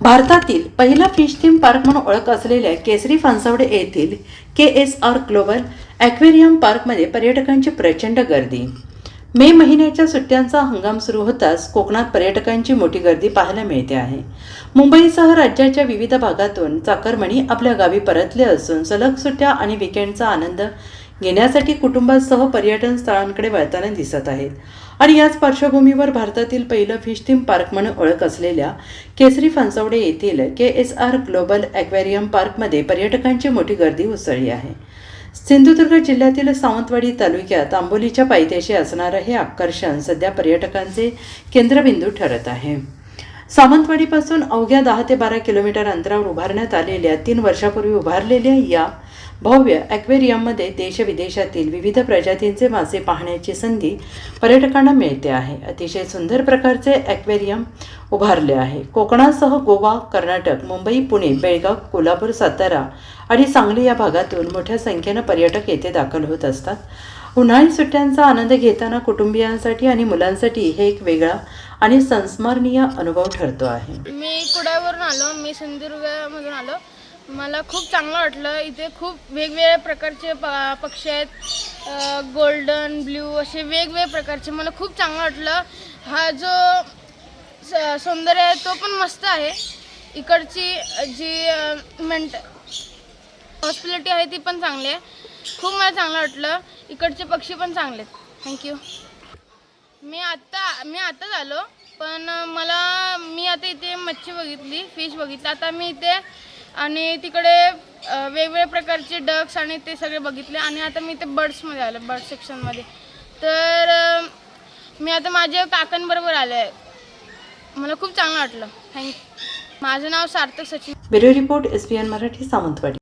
भारतातील पहिला fish theme park म्हणून ओळख असलेल्या केसरी फणसवडे येथील KSR ग्लोबल ॲक्वेरियम पार्कमध्ये पर्यटकांची प्रचंड गर्दी। मे महिन्याच्या सुट्ट्यांचा हंगाम सुरू होताच कोकणात पर्यटकांची मोठी गर्दी पाहायला मिळते आहे। मुंबईसह राज्याच्या विविध भागातून चाकरमानी आपल्या गावी परतले असून सलग सुट्ट्या आणि वीकेंडचा आनंद घेण्यासाठी कुटुंबासह पर्यटन स्थळांकडे वळताना दिसत आहेत। आणि याच पार्श्वभूमीवर भारतातील पहिलं फिश थीम पार्क म्हणून ओळख असलेल्या केसरी फणसवडे येथील KSR ग्लोबल ॲक्वेरियम पार्कमध्ये पर्यटकांची मोठी गर्दी उसळली आहे। सिंधुदुर्ग जिल्ह्यातील सावंतवाडी तालुक्यात आंबोलीच्या पायथ्याशी असणारं हे आकर्षण सध्या पर्यटकांचे केंद्रबिंदू ठरत आहे। सावंतवाडीपासून अवघ्या 10 ते 12 किलोमीटर अंतरावर उभारण्यात आलेल्या 3 वर्षापूर्वी उभारलेल्या या भव्य ॲक्वेरियममध्ये देशविदेशातील विविध प्रजातींचे मासे पाहण्याची संधी पर्यटकांना मिळते आहे। अतिशय सुंदर प्रकारचे ॲक्वेरियम उभारले आहे। कोकणासह गोवा, कर्नाटक, मुंबई, पुणे, बेळगाव, कोल्हापूर, सातारा आणि सांगली या भागातून मोठ्या संख्येनं पर्यटक येथे दाखल होत असतात। उन्हाळी सुट्ट्यांचा आनंद घेताना कुटुंबियांसाठी आणि मुलांसाठी हे एक वेगळा आणि संस्मरणीय अनुभव ठरतो आहे। मी कुडाळवरून आलो, मी सिंधुदुर्गमधून आलो। मला खूप चांगलं वाटलं। इथे खूप वेगवेगळ्या प्रकारचे पक्षी आहेत, गोल्डन, ब्ल्यू असे वेगवेगळे प्रकारचे। मला खूप चांगलं वाटलं। हा जो सौंदर्य आहे तो पण मस्त आहे। इकडची जी हॉस्पिटॅलिटी आहे ती पण चांगली आहे। खूप मला चांगलं वाटलं। इकडचे पक्षी पण चांगले आहेत। थँक्यू। मी आत्ताच आलो, पण मी आता इथे मच्छी बघितली, फिश बघितलं। आता मी इथे आणि तिकडे वेगवेगळ्या प्रकारचे डक्स आणि ते सगळे बघितले आणि आता मी इथे बर्ड्समध्ये आलो, बर्ड सेक्शनमध्ये। तर मी आता माझ्या काकांबरोबर आले आहे। मला खूप चांगलं वाटलं। थँक्यू। माझं नाव Sarthak Sachin. Bureau report SBN Marathi, Sawantwadi.